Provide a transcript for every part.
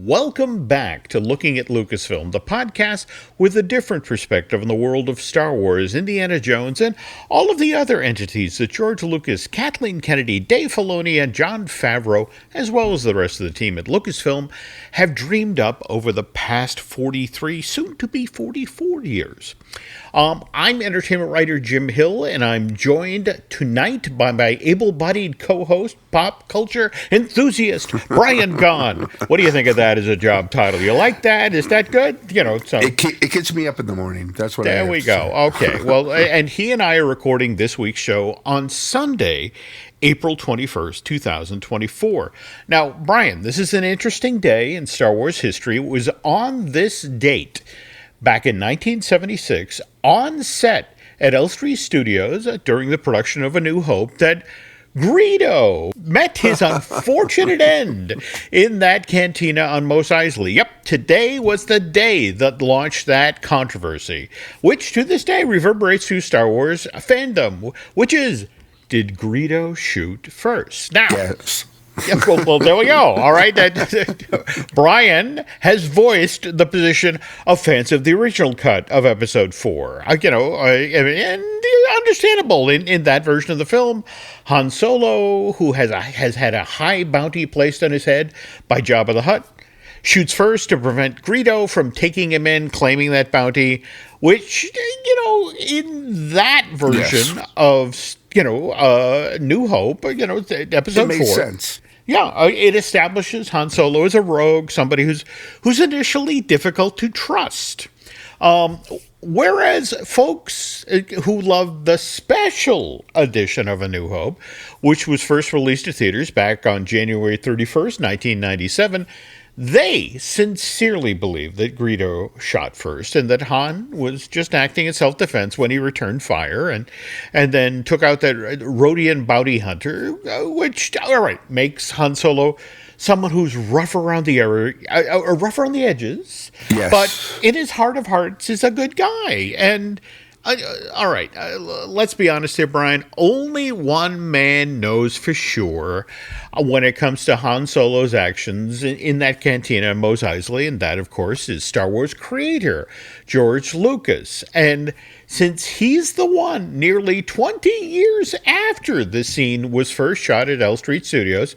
Welcome back to Looking at Lucasfilm, the podcast with a different perspective on the world of Star Wars, Indiana Jones, and all of the other entities that George Lucas, Kathleen Kennedy, Dave Filoni, and Jon Favreau, as well as the rest of the team at Lucasfilm, have dreamed up over the past 43, soon to be 44 years. I'm entertainment writer Jim Hill, and I'm joined tonight by my able-bodied co-host, pop culture enthusiast, Brian Gaughan. What do you think of that as a job title? You like that? Is that good? So it gets me up in the morning. That's what there we go. Okay, well, and he and I are recording this week's show on Sunday, April 21st, 2024. Now, Brian, this is an interesting day in Star Wars history. It was on this date, back in 1976, on set at Elstree Studios during the production of A New Hope, that Greedo met his unfortunate end in that cantina on Mos Eisley. Yep, today was the day that launched that controversy, which to this day reverberates through Star Wars fandom, which is, did Greedo shoot first? Now, yes. Yeah, well, there we go. All right. Brian has voiced the position of fans of the original cut of Episode 4. And understandable in that version of the film. Han Solo, who has had a high bounty placed on his head by Jabba the Hutt, shoots first to prevent Greedo from taking him in, claiming that bounty, which, in that version of, New Hope, Episode 4. It makes sense. Yeah, it establishes Han Solo as a rogue, somebody who's initially difficult to trust. Whereas folks who love the special edition of A New Hope, which was first released to theaters back on January 31st, 1997, they sincerely believe that Greedo shot first and that Han was just acting in self-defense when he returned fire and then took out that Rhodian bounty hunter, which, all right, makes Han Solo someone who's rough around the rough around the edges, yes, but in his heart of hearts is a good guy. And all right, let's be honest here, Brian. Only one man knows for sure when it comes to Han Solo's actions in that cantina in Mos Eisley, and that, of course, is Star Wars creator George Lucas. And since he's the one nearly 20 years after the scene was first shot at Elstree Studios,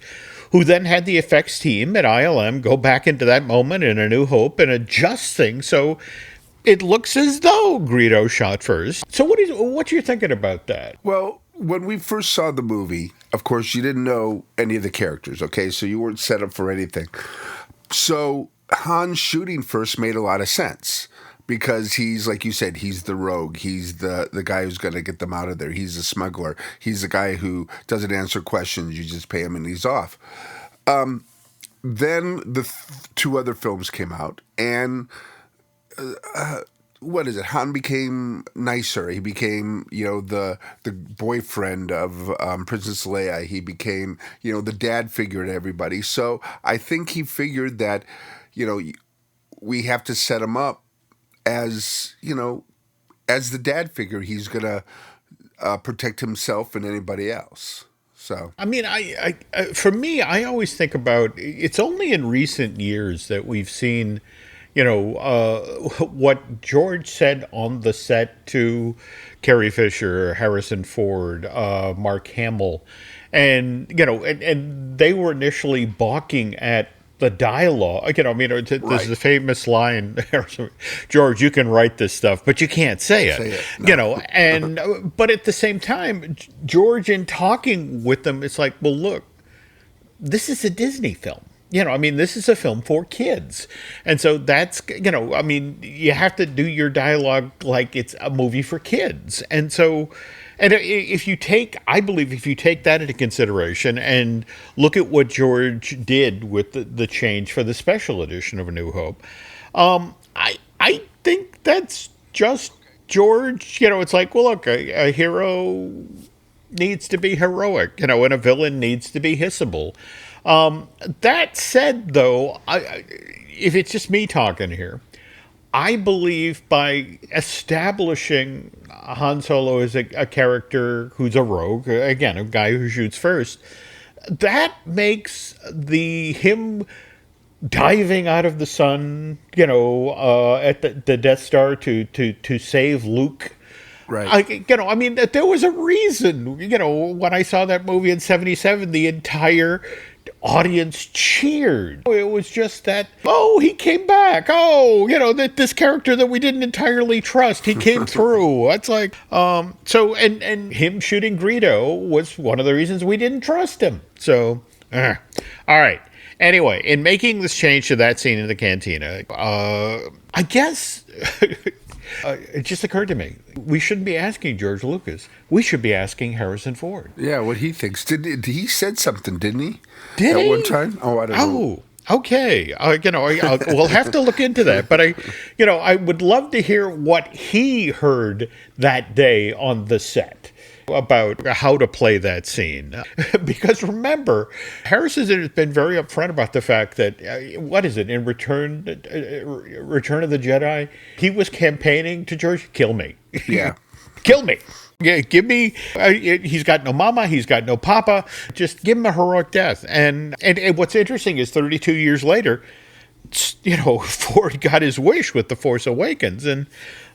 who then had the effects team at ILM go back into that moment in A New Hope and adjust things so it looks as though Greedo shot first. So what you thinking about that? Well, when we first saw the movie, of course, you didn't know any of the characters, okay? So you weren't set up for anything. So Han shooting first made a lot of sense because he's, like you said, he's the rogue. He's the guy who's going to get them out of there. He's the smuggler. He's the guy who doesn't answer questions. You just pay him and he's off. Then the two other films came out, and what is it? Han became nicer. He became, the boyfriend of Princess Leia. He became, the dad figure to everybody. So I think he figured that, we have to set him up as, as the dad figure. He's gonna protect himself and anybody else. So I mean, for me, I always think about it's only in recent years that we've seen, what George said on the set to Carrie Fisher, Harrison Ford, Mark Hamill, and they were initially balking at the dialogue. There's the famous line, George, you can write this stuff, but you can't say it. No. But at the same time, George, in talking with them, it's like, well, look, this is a Disney film. This is a film for kids. And so that's, you have to do your dialogue like it's a movie for kids. And so, if you take that into consideration and look at what George did with the change for the special edition of A New Hope, I think that's just George. It's like, well, look, a hero needs to be heroic, and a villain needs to be hissable. That said, though, if it's just me talking here, I believe by establishing Han Solo as a character who's a rogue, again, a guy who shoots first, that makes him diving out of the sun, at the Death Star to save Luke. Right. I mean, there was a reason, when I saw that movie in 77, the entire audience cheered. It was just that, oh, he came back. Oh, that this character that we didn't entirely trust, he came through. It's like, and him shooting Greedo was one of the reasons we didn't trust him. So, all right. Anyway, in making this change to that scene in the cantina, I guess it just occurred to me, we shouldn't be asking George Lucas. We should be asking Harrison Ford. Yeah, what he thinks. He said something, didn't he? Did At he? one time? Oh, I don't know. Oh, okay. We'll have to look into that. But I would love to hear what he heard that day on the set about how to play that scene. Because remember, Harrison has been very upfront about the fact that, what is it, in Return of the Jedi, he was campaigning to George, kill me. Yeah. Kill me. Yeah, give me. He's got no mama. He's got no papa. Just give him a heroic death. And what's interesting is 32 years later, Ford got his wish with The Force Awakens. And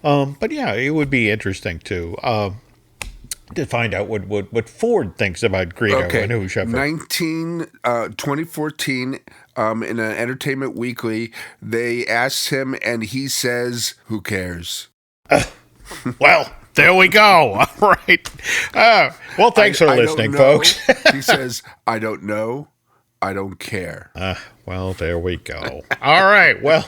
but yeah, it would be interesting to find out what Ford thinks about Greedo and who Shepard. 2014, in an Entertainment Weekly, they asked him, and he says, "Who cares?" Well. There we go. All right. Well, thanks for listening, folks. He says, "I don't know. I don't care." Well, there we go. All right. Well,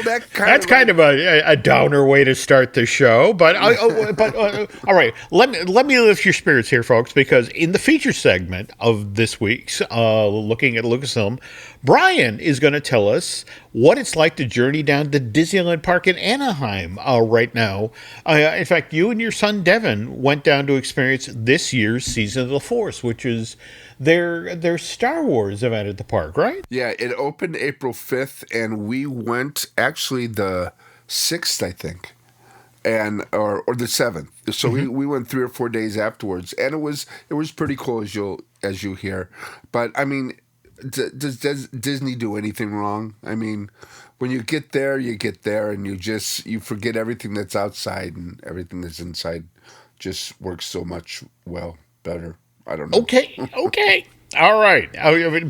that's kind of a downer way to start the show. But all right. Let me lift your spirits here, folks, because in the feature segment of this week's Looking at Lucasfilm, Brian is going to tell us what it's like to journey down to Disneyland Park in Anaheim right now. In fact, you and your son Devin went down to experience this year's Season of the Force, which is their Star Wars event at the park, right? Yeah, it opened April 5th, and we went actually the 6th, I think, and or the 7th. So we went 3 or 4 days afterwards, and it was pretty cool as you hear. But I mean, does Disney do anything wrong? I mean, when you get there, and you forget everything that's outside, and everything that's inside just works so much better. I don't know. Okay. All right.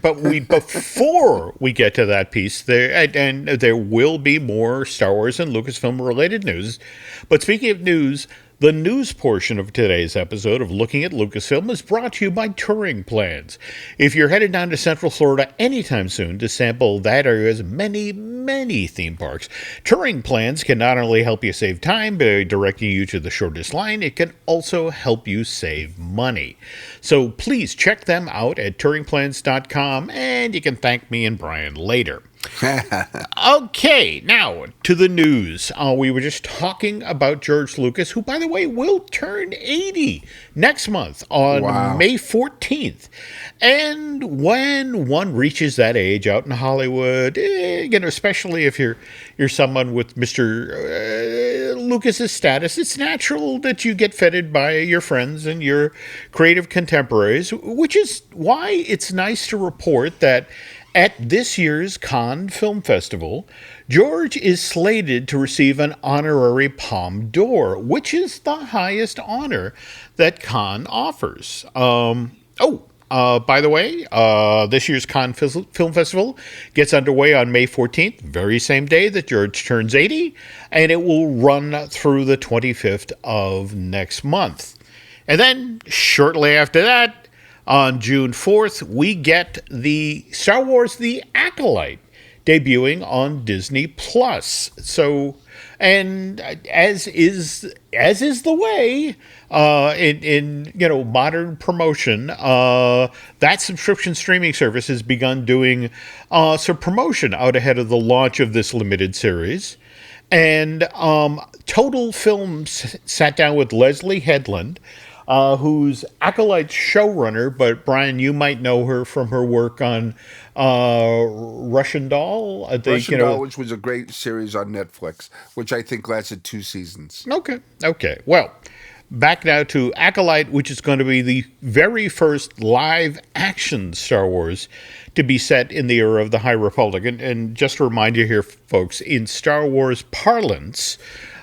But before we get to that piece, there will be more Star Wars and Lucasfilm related news. But speaking of news, the news portion of today's episode of Looking at Lucasfilm is brought to you by Touring Plans. If you're headed down to Central Florida anytime soon to sample that area's many, many theme parks, Touring Plans can not only help you save time by directing you to the shortest line, it can also help you save money. So please check them out at touringplans.com, and you can thank me and Brian later. Okay, now to the news. We were just talking about George Lucas, who, by the way, will turn 80 next month on May 14th. And when one reaches that age out in Hollywood, especially if you're someone with Mr. Lucas's status, it's natural that you get feted by your friends and your creative contemporaries, which is why it's nice to report that at this year's Cannes Film Festival, George is slated to receive an honorary Palme d'Or, which is the highest honor that Cannes offers. By the way, this year's Cannes Film Festival gets underway on May 14th, very same day that George turns 80, and it will run through the 25th of next month. And then, shortly after that, on June 4th, we get the Star Wars The Acolyte debuting on Disney Plus. So, and as is the way in modern promotion, that subscription streaming service has begun doing some promotion out ahead of the launch of this limited series. And Total Films sat down with Leslie Headland, who's Acolyte's showrunner, but Brian, you might know her from her work on Russian Doll. Russian Doll, which was a great series on Netflix, which I think lasted 2 seasons. Okay. Well, Back now to Acolyte, which is going to be the very first live-action Star Wars to be set in the era of the High Republic. And just to remind you here, folks, in Star Wars parlance,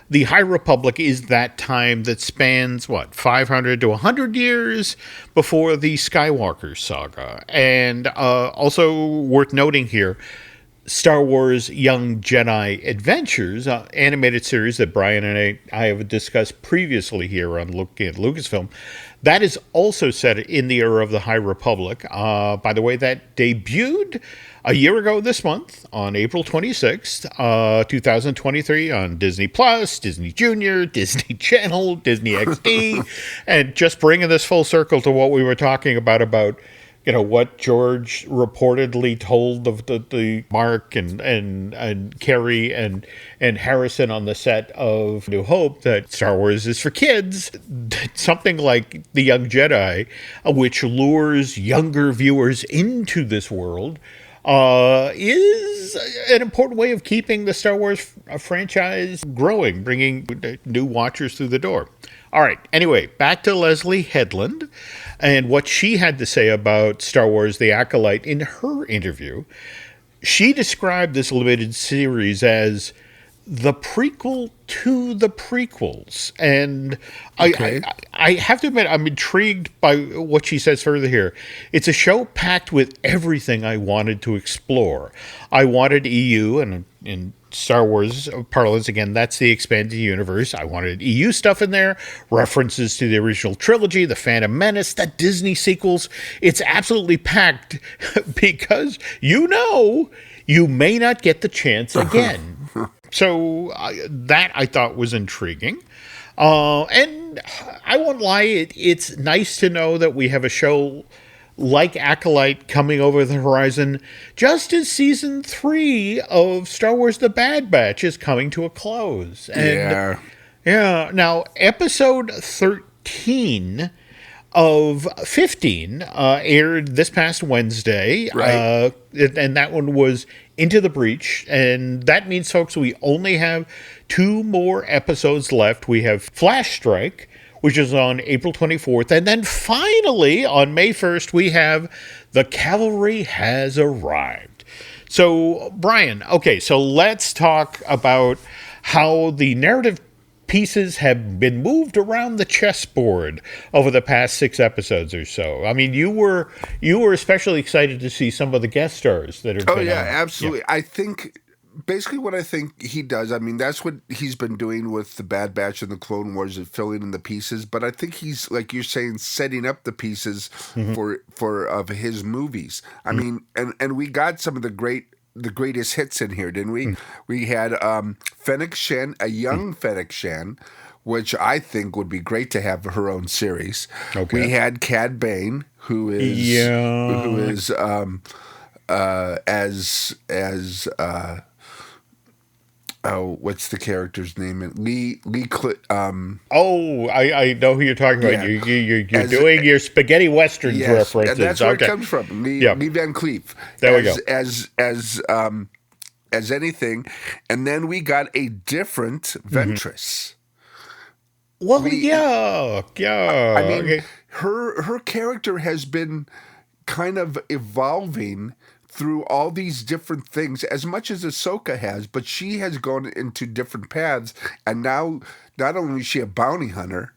the High Republic is that time that spans, 500 to 100 years before the Skywalker saga. And also worth noting here, Star Wars Young Jedi Adventures, animated series that Brian and I have discussed previously here on Looking at Lucasfilm, that is also set in the era of the High Republic. By the way, that debuted a year ago this month on April 26th, 2023 on Disney Plus, Disney Junior, Disney Channel, Disney XD, and just bringing this full circle to what we were talking about what George reportedly told of the Mark and Carrie and Harrison on the set of New Hope, that Star Wars is for kids. Something like The Young Jedi, which lures younger viewers into this world, is an important way of keeping the Star Wars franchise growing, bringing new watchers through the door. All right, anyway, back to Leslie Headland and what she had to say about Star Wars The Acolyte in her interview. She described this limited series as the prequel to the prequels. And Okay. I have to admit, I'm intrigued by what she says further here. It's a show packed with everything I wanted to explore. I wanted EU, and in Star Wars parlance, again, that's the expanded universe. I wanted EU stuff in there, references to the original trilogy, the Phantom Menace, the Disney sequels. It's absolutely packed because you may not get the chance again. So that I thought was intriguing. And I won't lie, it's nice to know that we have a show like Acolyte coming over the horizon just as season 3 of Star Wars The Bad Batch is coming to a close. And yeah. Now, episode 13 of 15 aired this past Wednesday. Right. And that one was Into the Breach. And that means, folks, we only have 2 more episodes left. We have Flash Strike, which is on April 24th. And then finally, on May 1st, we have The Cavalry Has Arrived. So, Brian, okay, so let's talk about how the narrative pieces have been moved around the chessboard over the past 6 episodes or so. I mean, you were especially excited to see some of the guest stars that have been on. Absolutely. Yeah. I think basically what I think he does, I mean, that's what he's been doing with the Bad Batch and the Clone Wars, and filling in the pieces. But I think he's, like you're saying, setting up the pieces for of his movies. I mean, and we got some of the greatest hits in here, didn't we? We had Fennec Shen, a young Fennec Shen, which I think would be great to have her own series. Okay. We had Cad Bane, who is what's the character's name? I know who you're talking about. Yeah. You're doing your spaghetti westerns references. And that's where okay. it comes from. Lee Van Cleef. There we go. As anything, and then we got a different Ventress. Well, yeah. I mean, okay. her character has been kind of evolving through all these different things, as much as Ahsoka has, but she has gone into different paths, and now not only is she a bounty hunter,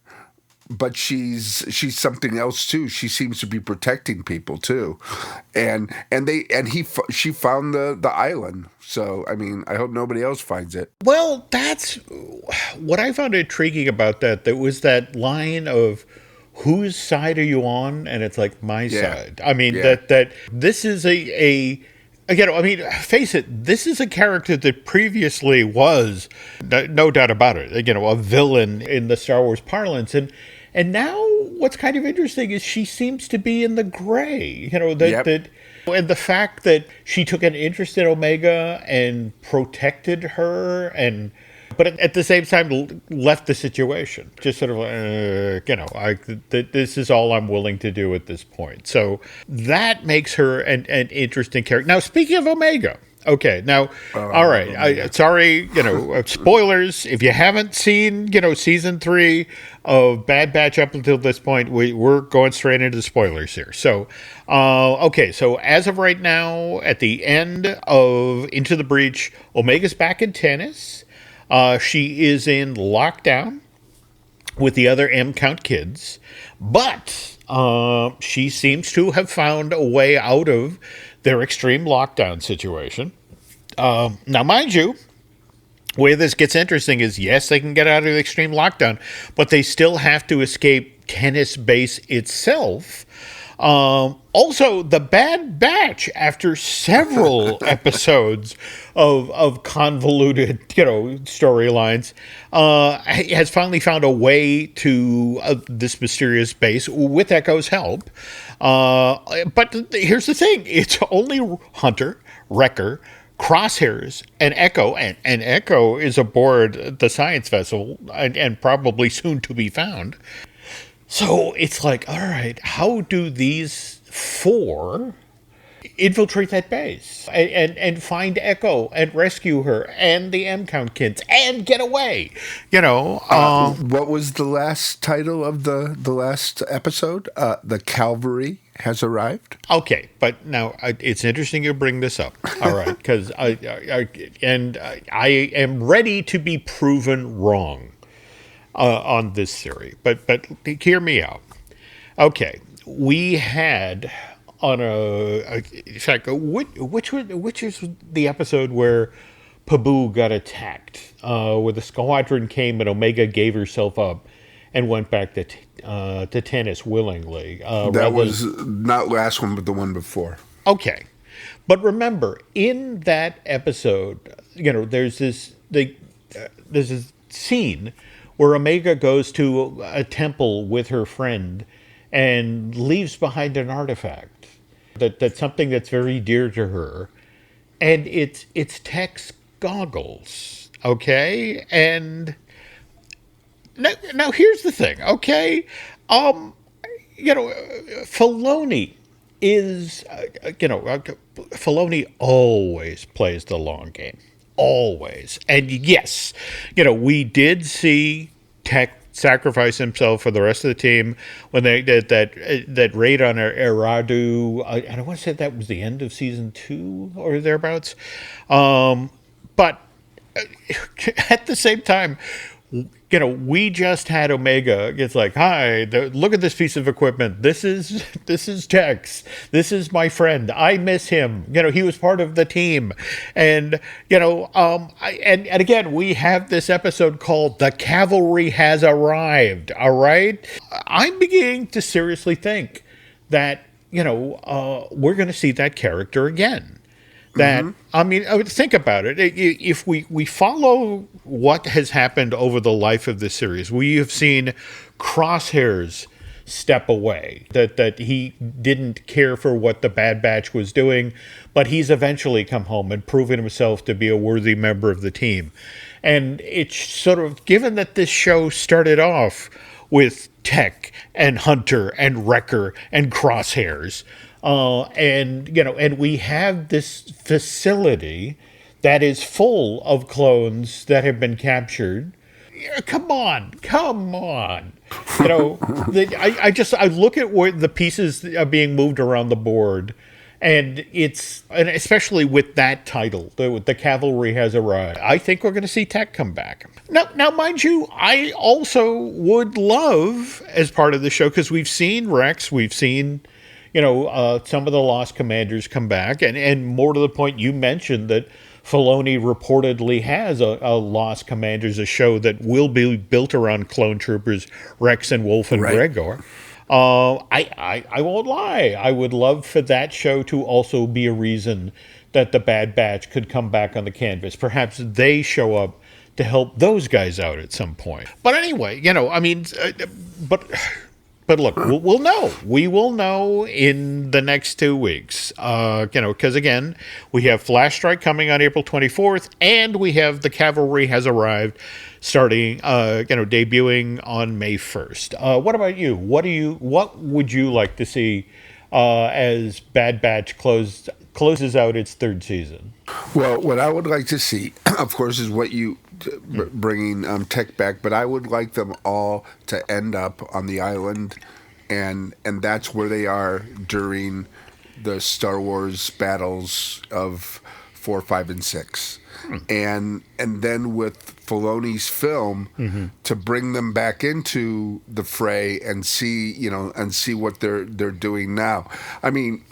but she's something else too. She seems to be protecting people too, she found the island. So I mean, I hope nobody else finds it. Well, that's what I found intriguing about that. There was that line of, whose side are you on? And it's like, my side. I mean, that this is again, I mean, face it, this is a character that previously was, no doubt about it, a villain in the Star Wars parlance. And now what's kind of interesting is she seems to be in the gray, and the fact that she took an interest in Omega and protected her, but at the same time left the situation. Just sort of, this is all I'm willing to do at this point. So that makes her an interesting character. Now, speaking of Omega, Okay, now, all right. Sorry, spoilers. If you haven't seen, season 3 of Bad Batch up until this point, we're going straight into the spoilers here. So, okay, so as of right now, at the end of Into the Breach, Omega's back in tennis. She is in lockdown with the other M Count kids, but she seems to have found a way out of their extreme lockdown situation. Now, mind you, where this gets interesting is, yes, they can get out of the extreme lockdown, but they still have to escape Tennis Base itself. Also, the Bad Batch, after several episodes of convoluted, storylines, has finally found a way to this mysterious base with Echo's help. But here's the thing: it's only Hunter, Wrecker, Crosshairs, and Echo, and Echo is aboard the science vessel and probably soon to be found. So it's like, all right, how do these 4 infiltrate that base and find Echo and rescue her and the M Count kids and get away? What was the last title of the last episode? The Cavalry has arrived. Okay, but now it's interesting you bring this up. All right, because I am ready to be proven wrong on this theory, but hear me out. Okay, we had on in fact, which is the episode where Pabu got attacked, where the squadron came and Omega gave herself up and went back to tennis willingly. That was not last one, but the one before. Okay, but remember, in that episode, there's this scene where Omega goes to a temple with her friend and leaves behind an artifact that's something that's very dear to her, and it's Tech's goggles. Okay, and now here's the thing. Okay, Filoni is Filoni always plays the long game. Always. And yes, we did see Tech sacrifice himself for the rest of the team when they did that raid on Eradu. And I want to say that was the end of season 2 or thereabouts. But at the same time, we just had Omega. It's like, hi, look at this piece of equipment. This is Tex. This is my friend. I miss him. He was part of the team. And, and again, we have this episode called The Cavalry Has Arrived. All right. I'm beginning to seriously think that, we're going to see that character again. That, I mean, think about it. If we follow what has happened over the life of this series, we have seen Crosshairs step away, that he didn't care for what the Bad Batch was doing, but he's eventually come home and proven himself to be a worthy member of the team. And it's sort of, given that this show started off with Tech and Hunter and Wrecker and Crosshairs, and we have this facility that is full of clones that have been captured. Come on. I look at where the pieces are being moved around the board, and especially with that title, the Cavalry Has Arrived. I think we're going to see Tech come back. Now, mind you, I also would love, as part of the show, because we've seen Rex, we've seen some of the Lost Commanders come back, and more to the point, you mentioned that Filoni reportedly has a Lost Commanders, a show that will be built around clone troopers Rex and Wolf and Gregor. I won't lie. I would love for that show to also be a reason that the Bad Batch could come back on the canvas. Perhaps they show up to help those guys out at some point. But anyway, But look, we'll know. We will know in the next 2 weeks. Because again, we have Flash Strike coming on April 24th, and we have The Cavalry Has Arrived starting, debuting on May 1st. What about you? What would you like to see as Bad Batch closes out its third season. Well, what I would like to see, of course, is what you bringing Tech back, but I would like them all to end up on the island, and that's where they are during the Star Wars battles of 4, 5, and 6, and then with Filoni's film to bring them back into the fray and see what they're doing now. I mean,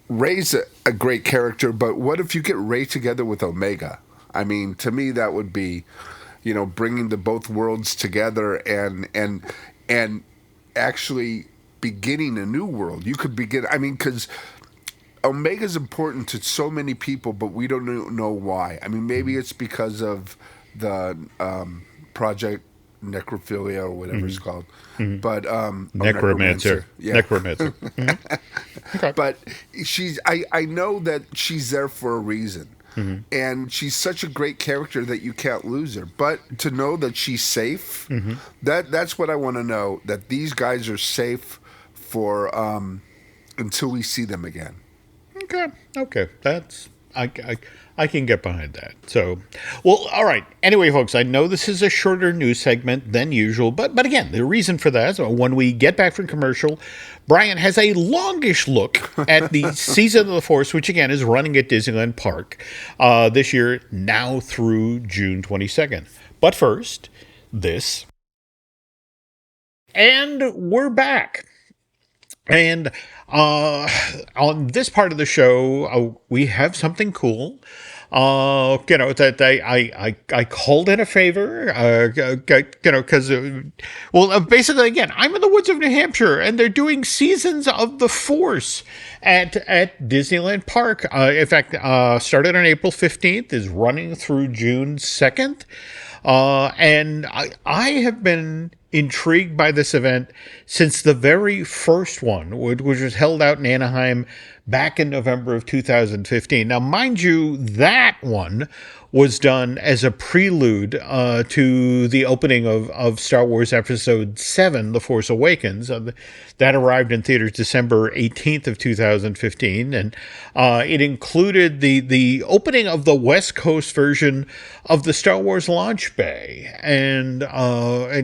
Rey's a great character, but what if you get Rey together with Omega? I mean, to me, that would be, bringing the both worlds together and actually beginning a new world. You could begin. I mean, because Omega's important to so many people, but we don't know why. I mean, maybe it's because of the Project Necrophilia or whatever it's called. But Necromancer. Yeah. Necromancer. Okay. But I know that she's there for a reason. And she's such a great character that you can't lose her. But to know that she's safe, that's what I want to know, that these guys are safe for until we see them again. Okay. That's I can get behind that. So, well, all right. Anyway, folks, I know this is a shorter news segment than usual, but again, the reason for that is when we get back from commercial, Brian has a longish look at the Season of the Force, which again is running at Disneyland Park this year, now through June 22nd. But first, this. And we're back. And on this part of the show, we have something cool. That I called in a favor, because, basically, again, I'm in the woods of New Hampshire, and they're doing Seasons of the Force at Disneyland Park. In fact, started on April 15th, is running through June 2nd. And I have been intrigued by this event since the very first one, which was held out in Anaheim back in November of 2015. Now, mind you, that one was done as a prelude to the opening of Star Wars Episode 7, The Force Awakens. That arrived in theaters December 18th of 2015, and it included the opening of the West Coast version of the Star Wars launch bay. And I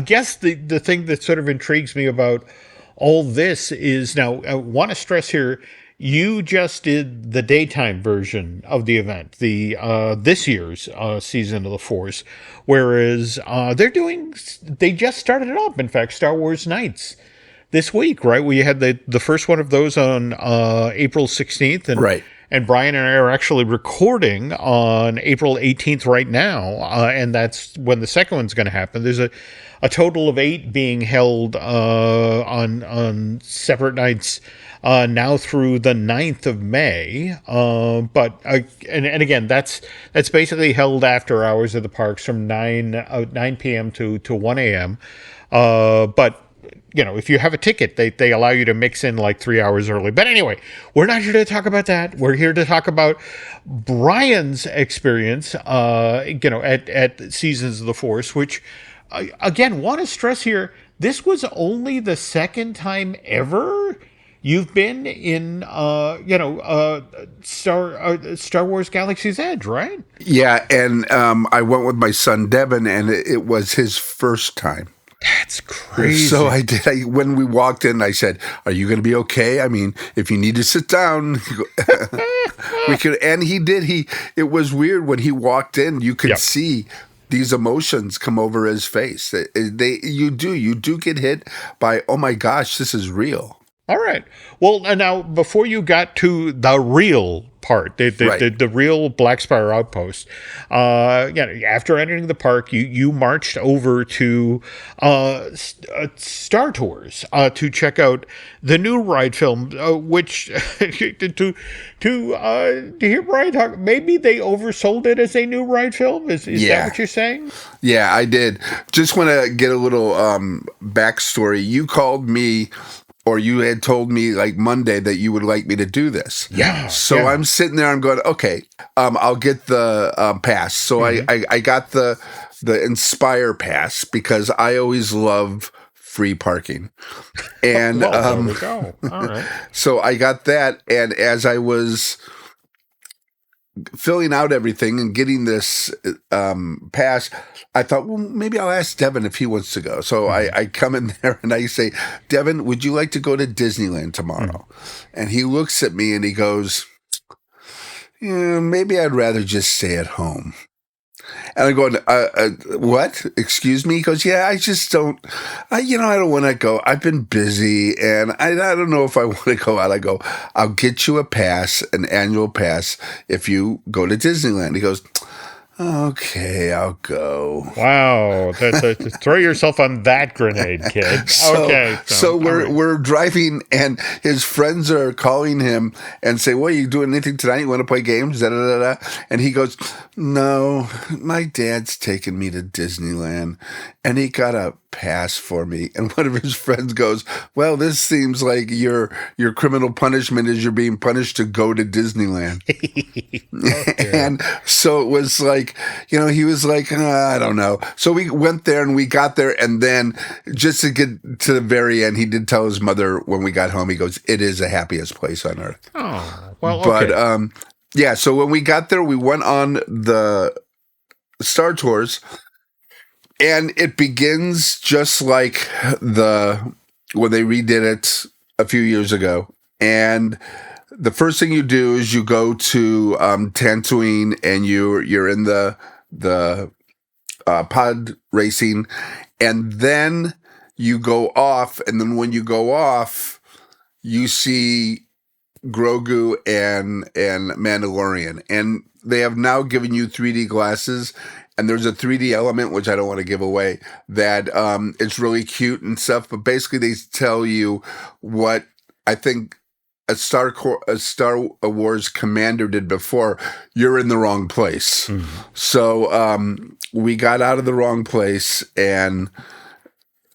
guess the thing that sort of intrigues me about all this is, now I want to stress here, you just did the daytime version of the event, the this year's Season of the Force, whereas they just started it up. In fact, Star Wars Nights this week, right? We had the first one of those on April 16th, and right. And Brian and I are actually recording on April 18th right now, and that's when the second one's going to happen. There's a total of 8 being held on separate nights now through the 9th of May. But again, that's basically held after hours at the parks from 9 p.m. to 1 a.m. But if you have a ticket, they allow you to mix in like 3 hours early. But anyway, we're not here to talk about that. We're here to talk about Brian's experience, at Seasons of the Force, which, again, want to stress here, this was only the second time ever you've been in, Star Wars Galaxy's Edge, right? Yeah, and I went with my son Devin, and it was his first time. That's crazy. So I did. When we walked in, I said, "Are you going to be okay? I mean, if you need to sit down, we could." And he did. It was weird when he walked in. You could see these emotions come over his face. You do get hit by, oh my gosh, this is real. All right. Well, now before you got to the real part, the real Black Spire outpost, after entering the park, you marched over to Star Tours to check out the new ride film, which to hear Brian talk, maybe they oversold it as a new ride film. Is that what you're saying? Yeah, I did. Just want to get a little backstory. You called me, or you had told me like Monday that you would like me to do this. Yeah. So I'm sitting there, I'm going, okay, I'll get the pass. So I got the Inspire pass because I always love free parking. And Well, there we go. All right. so I got that, and as I was filling out everything and getting this pass, I thought, well, maybe I'll ask Devin if he wants to go. So I come in there and I say, Devin, would you like to go to Disneyland tomorrow? And he looks at me and he goes, yeah, maybe I'd rather just stay at home. And I'm going, what? Excuse me? He goes, yeah, I just don't, I don't want to go. I've been busy and I don't know if I want to go out. I go, I'll get you a pass, an annual pass, if you go to Disneyland. He goes, okay, I'll go. Wow. Throw yourself on that grenade, kid. Okay. So we're driving, and his friends are calling him and say, "What, are you doing anything tonight? You want to play games?" Da, da, da, da. And he goes, "No, my dad's taking me to Disneyland, and he got a pass for me." And one of his friends goes, "Well, this seems like your criminal punishment is you're being punished to go to Disneyland." Okay. And so it was like, he was like, I don't know. So we went there and we got there, and then just to get to the very end, he did tell his mother when we got home, he goes, "It is the happiest place on earth." Oh, well, okay. But yeah, so when we got there, we went on the Star Tours. And it begins just like when they redid it a few years ago. And the first thing you do is you go to Tatooine, and you're in the pod racing, and then you go off. And then when you go off, you see Grogu and Mandalorian, and they have now given you 3D glasses. And there's a 3D element, which I don't want to give away, that it's really cute and stuff. But basically, they tell you what I think a Star Wars commander did before. You're in the wrong place. Mm-hmm. So we got out of the wrong place, and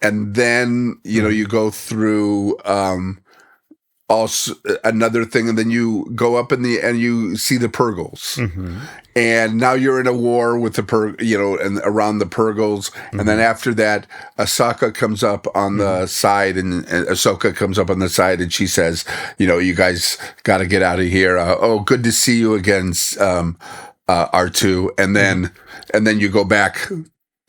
then you go through also another thing, and then you go up and you see the Purgles. Mm-hmm. And now you're in a war with the and around the Purgles. Mm-hmm. And then after that, Ahsoka comes up on the side, and Ahsoka comes up on the side, and she says, you guys got to get out of here. Good to see you again, R2. And then you go back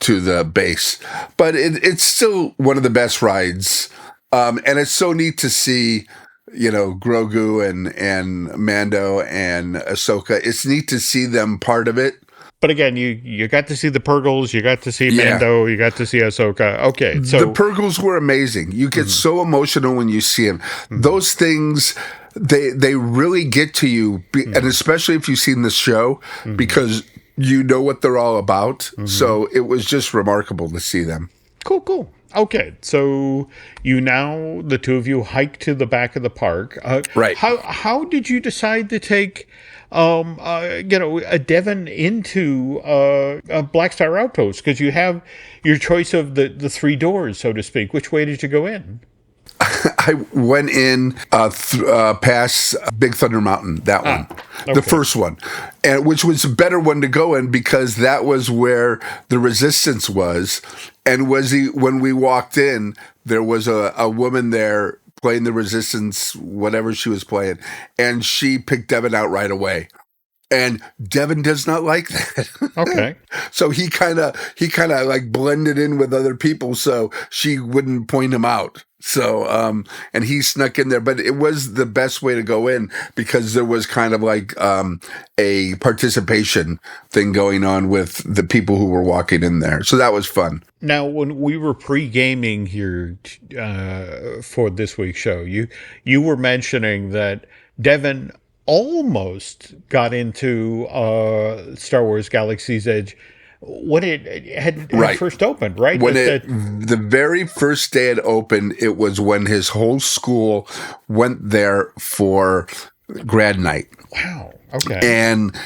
to the base. But it's still one of the best rides. And it's so neat to see Grogu and Mando and Ahsoka. It's neat to see them part of it. But again, you got to see the Purgles, you got to see Mando, you got to see Ahsoka. Okay, so the Purgles were amazing. You get so emotional when you see them. Those things, they really get to you, and especially if you've seen the show, because you know what they're all about. So it was just remarkable to see them. Cool. Okay, so the two of you hike to the back of the park. Right. How did you decide to take, a Devon into a Black Star Outpost? Because you have your choice of the three doors, so to speak. Which way did you go in? I went in past Big Thunder Mountain, that one, the first one, and which was a better one to go in because that was where the Resistance was. And when we walked in, there was a woman there playing the Resistance, whatever she was playing, and she picked Devin out right away. And Devin does not like that. Okay. So he kind of like blended in with other people so she wouldn't point him out. So, and he snuck in there, but it was the best way to go in because there was kind of like a participation thing going on with the people who were walking in there. So that was fun. Now, when we were pre-gaming here for this week's show, you were mentioning that Devin almost got into Star Wars Galaxy's Edge when it had first opened, right? When the very first day it opened, it was when his whole school went there for grad night. Wow. Okay. And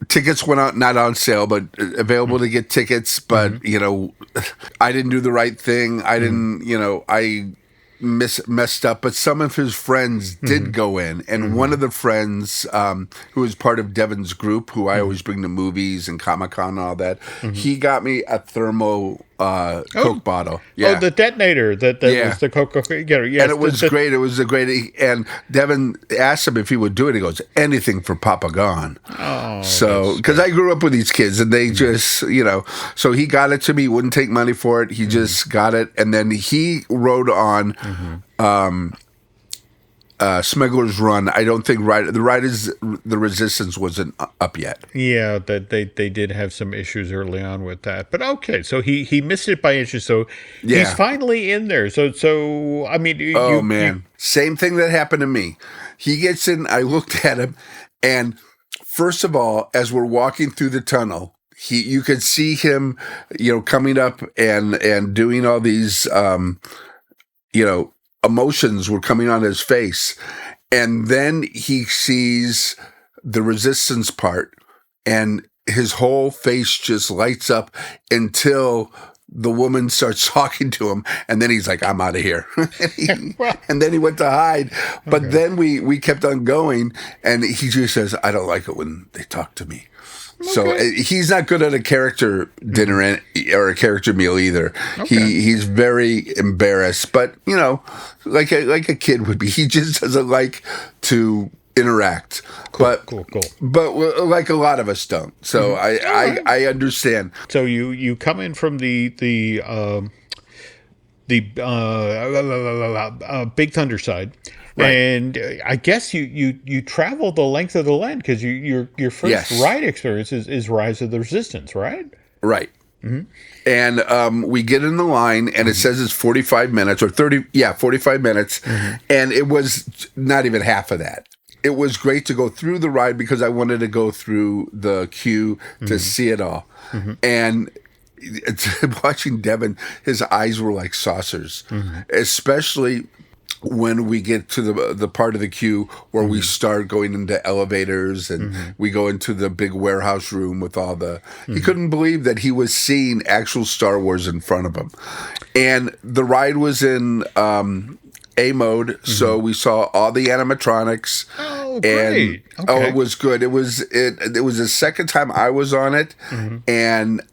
tickets went out, not on sale, but available to get tickets. But, I didn't do the right thing. I didn't, I messed up, but some of his friends did go in, and one of the friends who was part of Devin's group, who I always bring to movies and Comic-Con and all that, he got me a thermo Coke bottle. Oh, Yeah. the detonator that Yeah. was the Coca-Cola. Yes, And it was great. It was a great. And Devin asked him if he would do it. He goes, anything for Papa Gaughan. Oh, So, because I grew up with these kids and they just, so he got it to me. He wouldn't take money for it. He just got it. And then he rode on Smuggler's Run. I don't think the Resistance wasn't up yet. yeah, that they did have some issues early on with that. But okay, so he missed it by inches. So Yeah. he's finally in there. So I mean, Oh, man. Same thing that happened to me. He gets in, I looked at him, and first of all, as we're walking through the tunnel, you could see him, coming up and doing all these, emotions were coming on his face. And then he sees the Resistance part, and his whole face just lights up until the woman starts talking to him, and then he's like, I'm out of here. And then he went to hide. But then we kept on going, and he just says, I don't like it when they talk to me. So he's not good at a character dinner or a character meal either. He's very embarrassed, but like a kid would be. He just doesn't like to interact. Cool. But like a lot of us don't. So I understand. So you come in from the Big Thunder side. Right. And I guess you travel the length of the land because your first ride experience is Rise of the Resistance, right? Right. Mm-hmm. And we get in the line, and it says it's 45 minutes or 45 minutes, and it was not even half of that. It was great to go through the ride because I wanted to go through the queue to see it all. And watching Devin, his eyes were like saucers, especially when we get to the part of the queue where we start going into elevators and we go into the big warehouse room with all the... He couldn't believe that he was seeing actual Star Wars in front of him. And the ride was in A mode, so we saw all the animatronics. Oh, great. And, it was good. It was the second time I was on it, and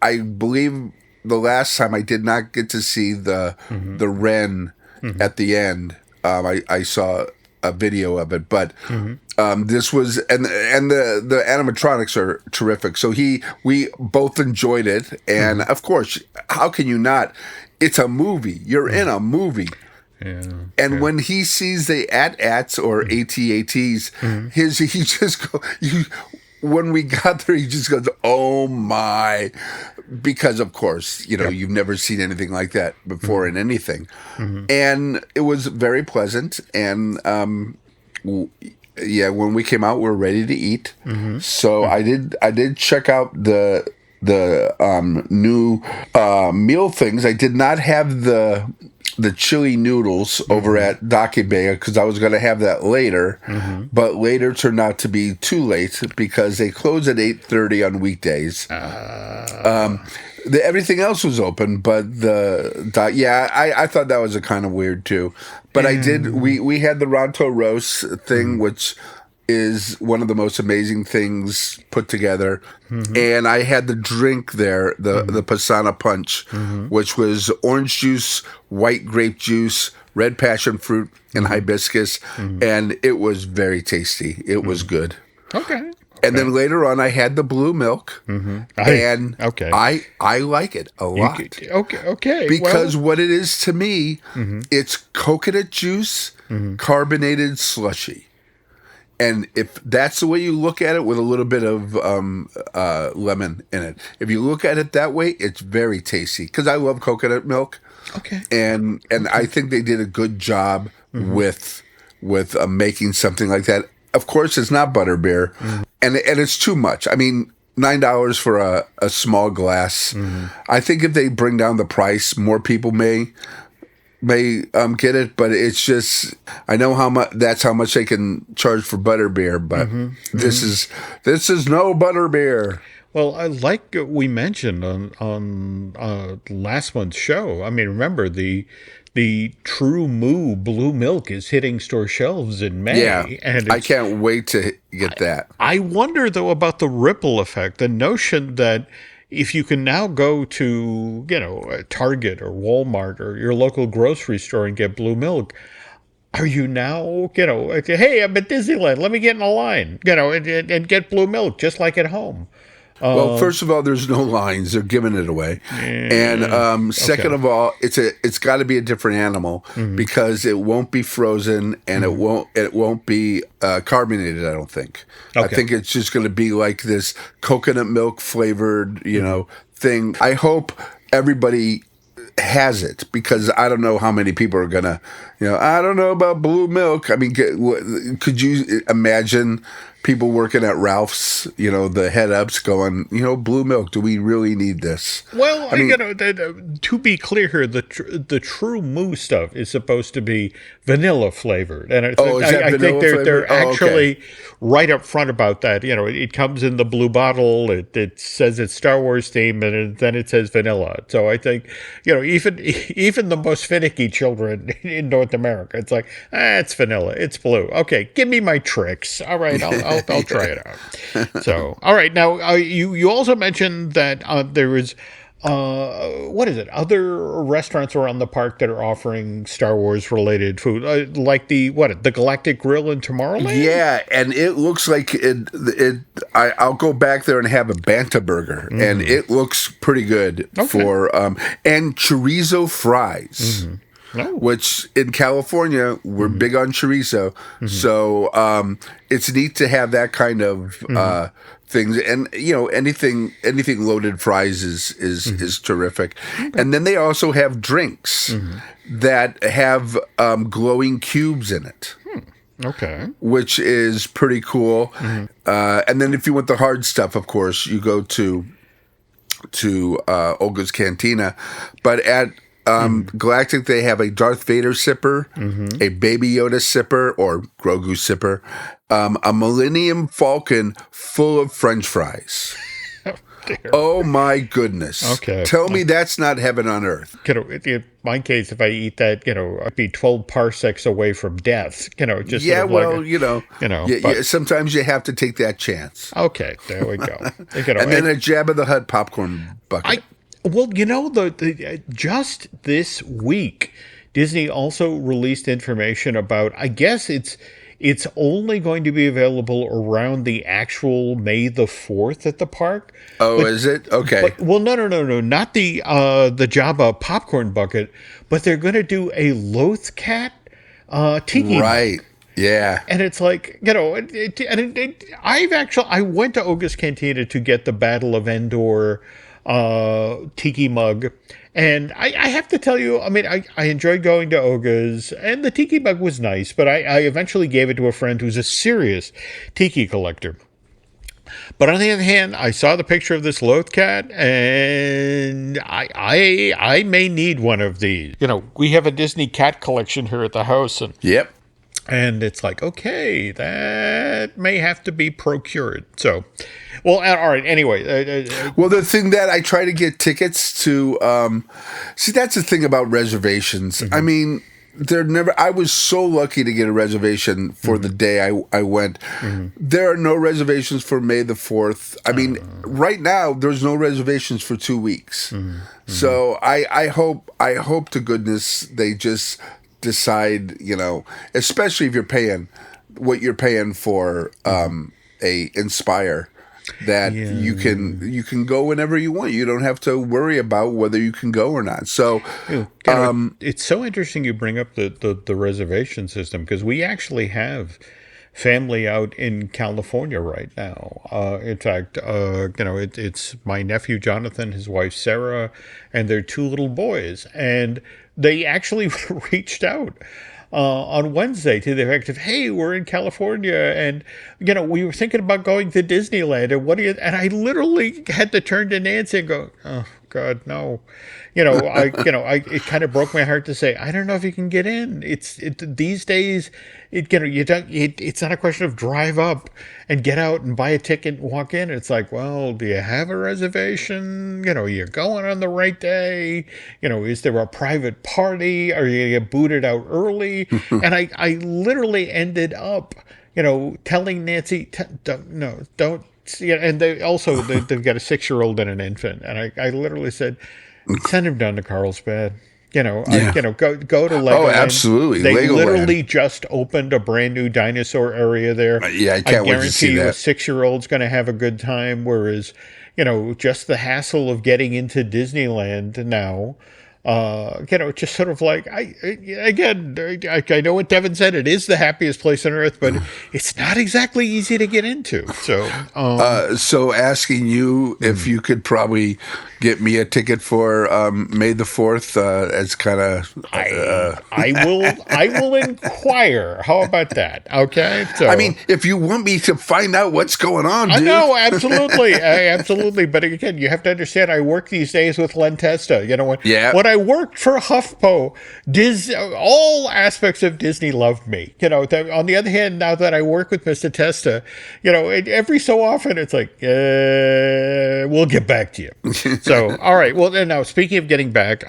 I believe the last time I did not get to see the Ren at the end. I saw a video of it, but this was and the animatronics are terrific. So we both enjoyed it, and of course, how can you not? It's a movie. You're in a movie. Yeah, and when he sees the AT-ATs or AT-ATs, he just go. When we got there, he just goes, "Oh my!" Because of course, you've never seen anything like that before in anything, and it was very pleasant. And when we came out, we were ready to eat. So I did check out the new meal things. I did not have the chili noodles over at Dakibea because I was going to have that later, but later turned out to be too late because they close at 8:30 on weekdays. Everything else was open, but I thought that was a kind of weird too. But I did. We had the Ronto roast thing, which is one of the most amazing things put together. And I had the drink there, the Pasana Punch, which was orange juice, white grape juice, red passion fruit, and hibiscus. And it was very tasty. It was good. Okay. And then later on, I had the blue milk, and I like it a lot. Okay. Because what it is to me, it's coconut juice, carbonated slushy. And if that's the way you look at it, with a little bit of lemon in it, if you look at it that way, it's very tasty. Because I love coconut milk. Okay. And I think they did a good job with making something like that. Of course, it's not butterbeer, and it's too much. I mean, $9 for a small glass. I think if they bring down the price, more people may get it, but it's just, I know that's how much they can charge for butterbeer, but this is no butterbeer. Well, like we mentioned on last month's show, I mean, remember the True Moo Blue Milk is hitting store shelves in May. Yeah, and I can't wait to get that. I wonder, though, about the ripple effect, the notion that if you can now go to, Target or Walmart or your local grocery store and get blue milk, are you now, hey, I'm at Disneyland, let me get in a line, and get blue milk just like at home. Well, first of all, there's no lines; they're giving it away, and second of all, it's got to be a different animal because it won't be frozen and it won't be carbonated. I don't think. I think it's just going to be like this coconut milk flavored, thing. I hope everybody has it because I don't know how many people are gonna, I don't know about blue milk. I mean, could you imagine people working at Ralph's, the head ups going, blue milk, do we really need this? Well, I mean, to be clear here, the true moo stuff is supposed to be vanilla flavored, and I think they're actually right up front about that. It comes in the blue bottle. It says it's Star Wars theme, and then it says vanilla. So I think, even the most finicky children in North America, it's like, it's vanilla, it's blue. Okay, give me my tricks. All right, I'll try it out. So, all right. Now, you also mentioned that there is, what is it? Other restaurants around the park that are offering Star Wars related food, like the Galactic Grill in Tomorrowland. Yeah, and it looks like I'll go back there and have a Banta burger, and it looks pretty good for and chorizo fries. Which in California we're big on chorizo, so it's neat to have that kind of things, and anything loaded fries is terrific, and then they also have drinks that have glowing cubes in it. Which is pretty cool, and then if you want the hard stuff, of course, you go to Olga's Cantina, but at Galactic, they have a Darth Vader sipper, a Baby Yoda sipper or Grogu sipper, a Millennium Falcon full of French fries. Oh my goodness! Tell me that's not heaven on earth. In my case, if I eat that, I'd be 12 parsecs away from death. Just sometimes you have to take that chance. Okay, there we go. And then a Jabba the Hutt popcorn bucket. Well, just this week, Disney also released information about, I guess it's only going to be available around the actual May the 4th at the park. Oh, is it? Okay. No, not the Jabba popcorn bucket, but they're going to do a Loth Cat tiki. Right. Yeah. And it's like, I went to Olga's Cantina to get the Battle of Endor tiki mug, and I have to tell you, I mean, I enjoyed going to Olga's, and the tiki mug was nice, but I eventually gave it to a friend who's a serious tiki collector. But on the other hand, I saw the picture of this Loth Cat, and I may need one of these. We have a Disney cat collection here at the house, and yep. And it's like, okay, that may have to be procured. So, well, all right. Anyway, well, the thing that I try to get tickets to, see, that's the thing about reservations. I mean, they're never. I was so lucky to get a reservation for the day I went. There are no reservations for May the 4th. I mean, right now there's no reservations for 2 weeks. So I hope to goodness they just decide, especially if you're paying what you're paying for a Inspire, that you can go whenever you want. You don't have to worry about whether you can go or not. So it's so interesting you bring up the reservation system, because we actually have family out in California right now. In fact, it's my nephew Jonathan, his wife Sarah, and their 2 little boys, and they actually reached out on Wednesday to the effect of, hey, we're in California, and we were thinking about going to Disneyland, and what do you? And I literally had to turn to Nancy and go, oh God, no. It kind of broke my heart to say, I don't know if you can get in. These days, it's not a question of drive up and get out and buy a ticket and walk in. It's like, well, do you have a reservation? You're going on the right day. Is there a private party? Are you going to get booted out early? And I literally ended up, telling Nancy, don't yeah, and they've got a 6-year-old and an infant, and I literally said, send him down to Carlsbad. Yeah. Go to Oh, Legoland. absolutely. They Legoland. literally just opened a brand new dinosaur area there. Yeah, I can't wait to see guarantee you a that. 6-year-old's going to have a good time. Whereas, just the hassle of getting into Disneyland now. Just sort of like I know what Devin said. It is the happiest place on earth, but it's not exactly easy to get into. So asking you if you could probably get me a ticket for May the 4th as kind of I will inquire. How about that? Okay. So I mean, if you want me to find out what's going on, dude. I know, absolutely. But again, you have to understand. I work these days with Len Testa. Yeah. When I worked for HuffPo, all aspects of Disney loved me. On the other hand, now that I work with Mr. Testa, every so often it's like, we'll get back to you. So, all right. Well, then now speaking of getting back,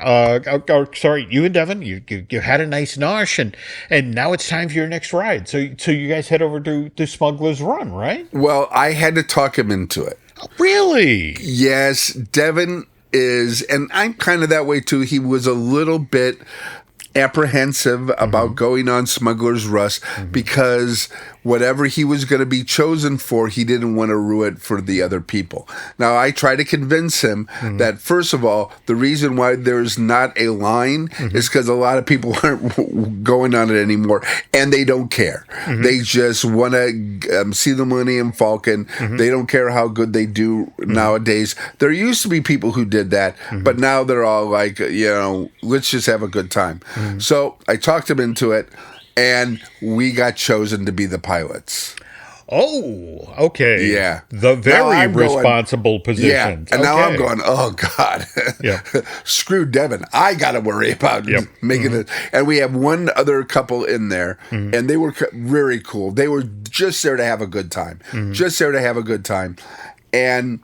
sorry, you and Devin, you had a nice nosh, and now it's time for your next ride. So you guys head over to Smuggler's Run, right? Well, I had to talk him into it. Oh, really? Yes, Devin is, and I'm kind of that way too. He was a little bit apprehensive about going on Smuggler's Run because whatever he was going to be chosen for, he didn't want to ruin it for the other people. Now, I try to convince him that, first of all, the reason why there's not a line is because a lot of people aren't going on it anymore, and they don't care. They just want to see the Millennium Falcon. They don't care how good they do nowadays. There used to be people who did that, but now they're all like, let's just have a good time. So I talked him into it, and we got chosen to be the pilots. Oh, okay. Yeah. The very responsible position. Yeah. And now I'm going, oh, God. Yeah. Screw Devin. I got to worry about making it. And we have one other couple in there, and they were very cool. They were just there to have a good time. Just there to have a good time. And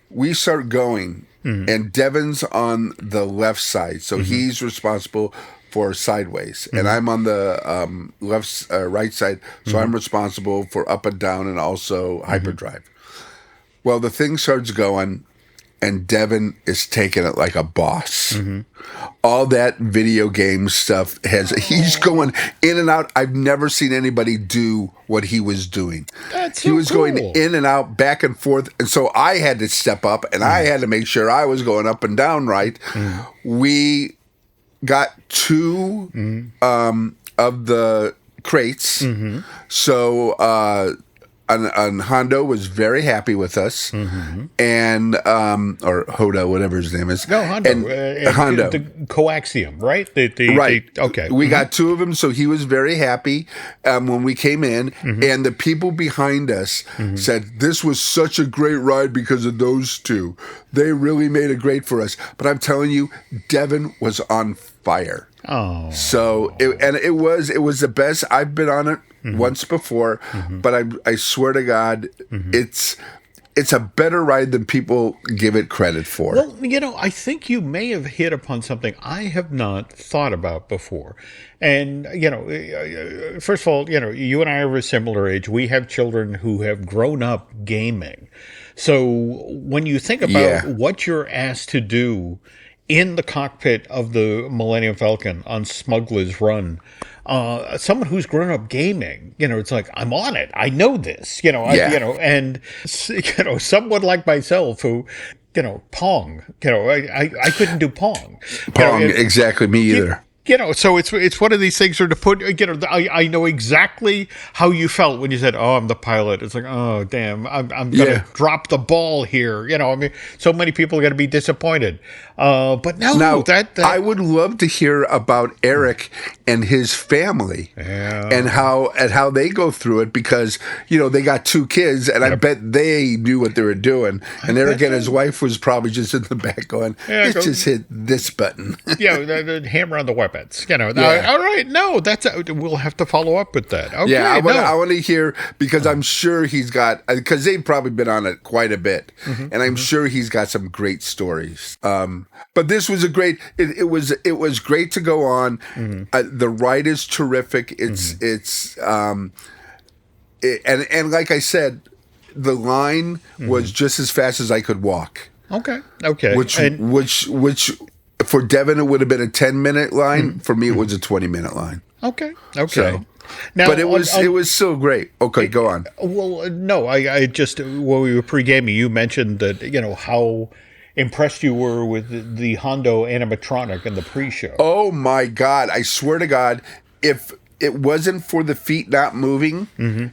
we start going, and Devin's on the left side. So he's responsible for sideways, and I'm on the right side, so I'm responsible for up and down and also hyperdrive. Well, the thing starts going, and Devin is taking it like a boss. All that video game stuff he's going in and out. I've never seen anybody do what he was doing. That's he was going in and out, back and forth, and so I had to step up, and I had to make sure I was going up and down right. We got 2 of the crates. So and Hondo was very happy with us, and or Hoda, whatever his name is. No, Hondo. And Hondo, the coaxium, right? Right. Okay. We got 2 of them, so he was very happy when we came in, and the people behind us said, this was such a great ride because of those 2. They really made it great for us. But I'm telling you, Devin was on fire. Oh. So, it was the best. I've been on it once before, but I swear to God, it's a better ride than people give it credit for. Well, I think you may have hit upon something I have not thought about before. And, first of all, you and I are of a similar age. We have children who have grown up gaming. So when you think about what you're asked to do in the cockpit of the Millennium Falcon on Smuggler's Run, someone who's grown up gaming, it's like, I'm on it. I know this, and someone like myself who, Pong, I couldn't do Pong. Pong, exactly, me either. So it's one of these things where to put, I know exactly how you felt when you said, oh, I'm the pilot. It's like, oh, damn, I'm going to drop the ball here. So many people are going to be disappointed. But no, that I would love to hear about Eric and his family and how they go through it because, they got 2 kids and I bet they knew what they were doing. And Eric and his wife was probably just in the back going, let's just hit this button. The hammer on the weapons. All right. No, we'll have to follow up with that. Okay, I want to hear because I'm sure he's got because they've probably been on it quite a bit, and I'm sure he's got some great stories. But this was a great. It was great to go on. The ride is terrific. It's and like I said, the line was just as fast as I could walk. Okay. Which for Devin it would have been a 10-minute line. For me, it was a 20-minute line. Okay. So, Now, but it was still great. Okay, go on. Well, no, I just while we were pre-gaming, you mentioned that how impressed you were with the Hondo animatronic in the pre-show. Oh my God! I swear to God, if it wasn't for the feet not moving,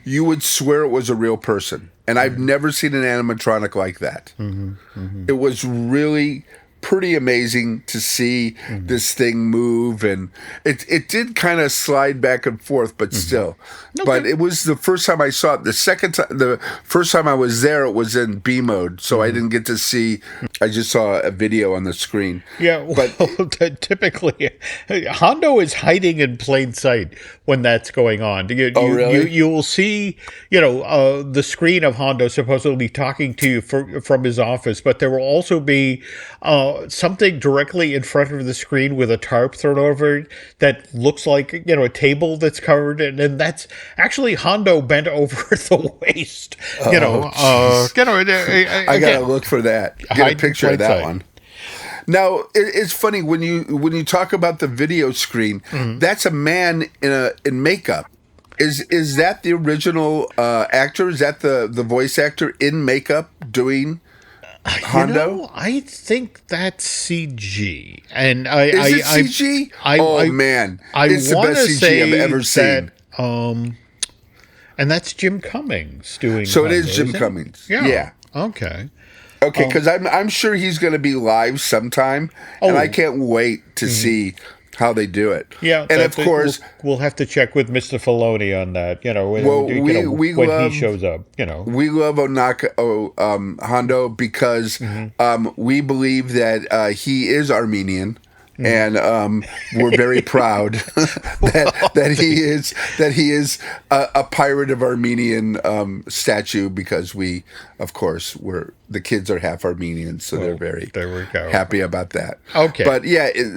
you would swear it was a real person. And I've never seen an animatronic like that. It was really pretty amazing to see this thing move, and it did kind of slide back and forth, but still. Okay. But it was the first time I saw it. The first time I was there, it was in B mode, so I didn't get to see. I just saw a video on the screen. Yeah, but typically, Hondo is hiding in plain sight when that's going on. Really? You will see, the screen of Hondo supposedly talking to you from his office, but there will also be something directly in front of the screen with a tarp thrown over it that looks like a table that's covered, and that's actually Hondo bent over the waist. I gotta look for that. Get a picture of that one. Now it's funny when you talk about the video screen. That's a man in makeup. Is that the original actor? Is that the voice actor in makeup doing Hondo? I think that's CG. And is it CG? Man, it's the best CG I've ever seen. And that's Jim Cummings doing. So Hondo, it is Jim Cummings. Yeah. Okay. Okay, because I'm sure he's going to be live sometime, and I can't wait to see how they do it. Yeah, and of course we'll have to check with Mr. Filoni on that. When he shows up. We love Hondo because we believe that he is Armenian. And we're very proud that he is a pirate of Armenian statue, because we, of course, the kids are half Armenian, so they're very happy about that. Okay, but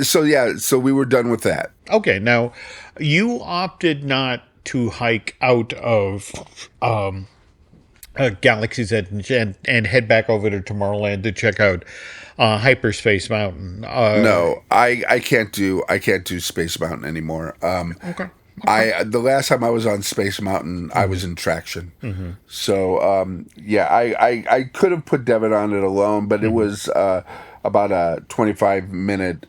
so we were done with that. Okay, now you opted not to hike out of Galaxy's Edge and head back over to Tomorrowland to check out Hyperspace Mountain. No, I can't do Space Mountain anymore. Okay. The last time I was on Space Mountain, I was in Traction. So I could have put Devin on it alone, but it was about a 25-minute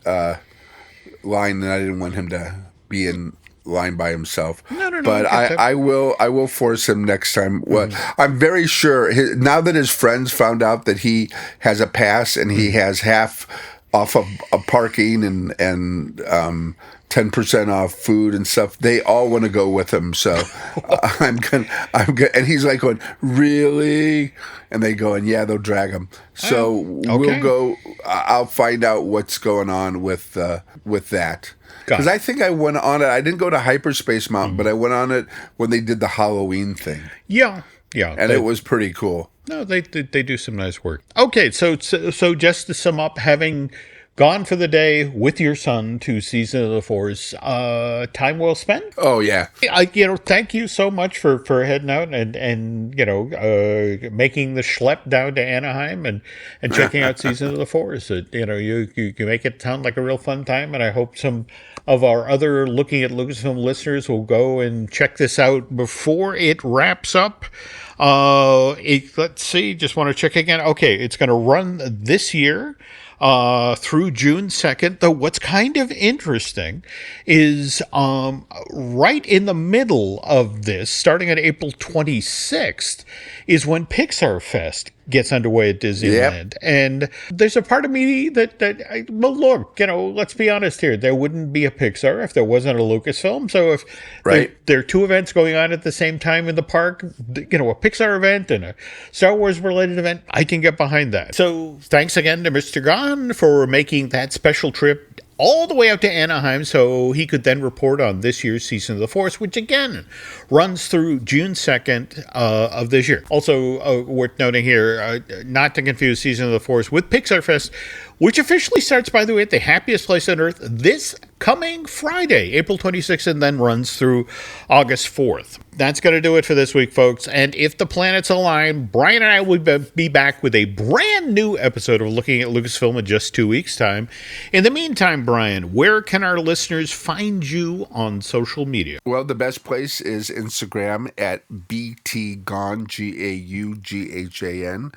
line, and I didn't want him to be in line by himself. No. But I will force him next time. Well, I'm very sure now that his friends found out that he has a pass and he has half off of parking and 10% off food and stuff, they all want to go with him. So I'm gonna, and he's like going, really? And they go, and yeah, they'll drag him. So we'll go. I'll find out what's going on with that. Because I think I went on it. I didn't go to Hyperspace Mountain, but I went on it when they did the Halloween thing. Yeah. And it was pretty cool. No, they do some nice work. Okay, so just to sum up, having gone for the day with your son to Season of the Force, time well spent? Oh, yeah. Thank you so much for heading out and making the schlep down to Anaheim and checking out Season of the Force. You make it sound like a real fun time, and I hope some of our other Looking at Lucasfilm listeners will go and check this out before it wraps up. Let's see, just want to check again. Okay, it's going to run this year through June 2nd, though what's kind of interesting is right in the middle of this, starting on April 26th, is when Pixar Fest gets underway at Disneyland. Yep. And there's a part of me that look, let's be honest here, there wouldn't be a Pixar if there wasn't a Lucasfilm. So if there are two events going on at the same time in the park, a Pixar event and a Star Wars related event, I can get behind that. So thanks again to Mr. Gaughan for making that special trip all the way out to Anaheim so he could then report on this year's Season of the Force, which again runs through June 2nd of this year. Also worth noting here, not to confuse Season of the Force with Pixar Fest, which officially starts, by the way, at the happiest place on earth this coming Friday, April 26th, and then runs through August 4th. That's going to do it for this week, folks. And if the planets align, Brian and I will be back with a brand new episode of Looking at Lucasfilm in just 2 weeks' time. In the meantime, Brian, where can our listeners find you on social media? Well, the best place is Instagram at BTGaughan, Gaughan.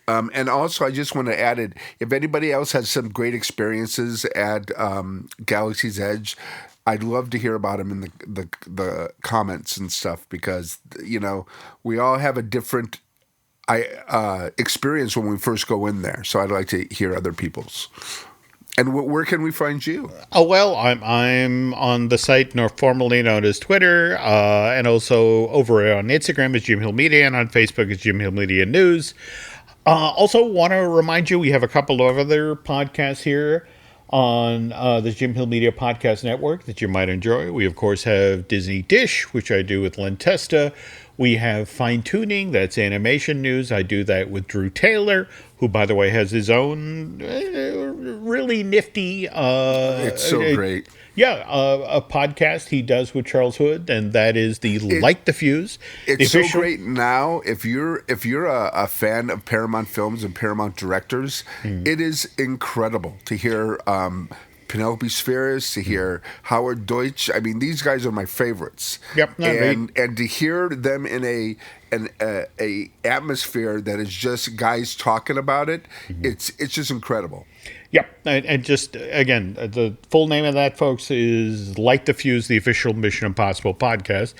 And also, I just want to add it, if anybody else has some great experiences at Galaxy's Edge, I'd love to hear about them in the comments and stuff, because, you know, we all have a different experience when we first go in there. So I'd like to hear other people's. And where can we find you? Oh, well, I'm on the site formerly known as Twitter, and also over on Instagram as Jim Hill Media, and on Facebook as Jim Hill Media News. Also, want to remind you, we have a couple of other podcasts here on the Jim Hill Media Podcast Network that you might enjoy. We, of course, have Disney Dish, which I do with Len Testa. We have Fine Tuning, that's animation news. I do that with Drew Taylor, who, by the way, has his own really nifty... it's so great. Yeah, a podcast he does with Charles Hood, and that is the Light the Fuse. It's so great now. If you're a fan of Paramount films and Paramount directors, it is incredible to hear Penelope Spheris, to hear Howard Deutsch. I mean, these guys are my favorites. Yep, and to hear them in a atmosphere that is just guys talking about it, it's just incredible. Yep, and just, again, the full name of that, folks, is Light the Fuse, the official Mission Impossible podcast.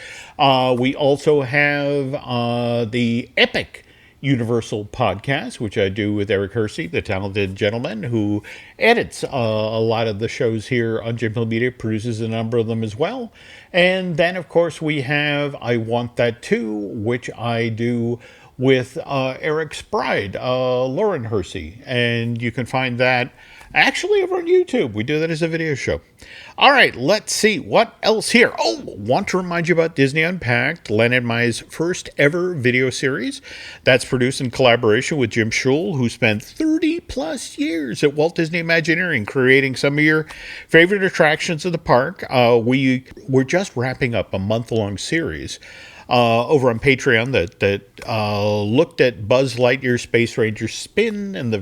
We also have the Epic Universal podcast, which I do with Eric Hersey, the talented gentleman who edits a lot of the shows here on Jim Hill Media, produces a number of them as well. And then, of course, we have I Want That Too, which I do with Eric's bride, Lauren Hersey. And you can find that actually over on YouTube. We do that as a video show. All right, let's see what else here. Oh, want to remind you about Disney Unpacked, Len and Mai's first ever video series. That's produced in collaboration with Jim Schul, who spent 30 plus years at Walt Disney Imagineering creating some of your favorite attractions of the park. We're just wrapping up a month-long series over on Patreon that looked at Buzz Lightyear Space Ranger Spin and the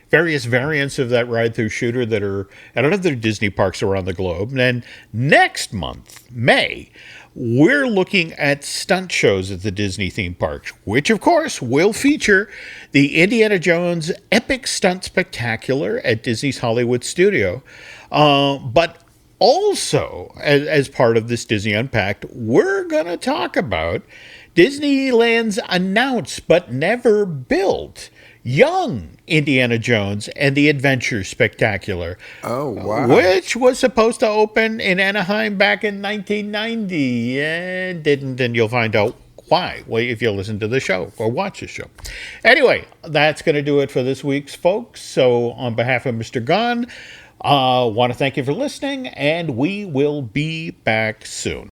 various variants of that ride-through shooter that are at other Disney parks around the globe. And then next month, May, we're looking at stunt shows at the Disney theme parks, which, of course, will feature the Indiana Jones Epic Stunt Spectacular at Disney's Hollywood Studio. But also, as part of this Disney Unpacked, we're going to talk about Disneyland's announced but never built Young Indiana Jones and the Adventure Spectacular. Oh, wow. Which was supposed to open in Anaheim back in 1990 and didn't, and you'll find out why if you listen to the show or watch the show. Anyway, that's going to do it for this week's folks. So on behalf of Mr. Gaughan, want to thank you for listening, and we will be back soon.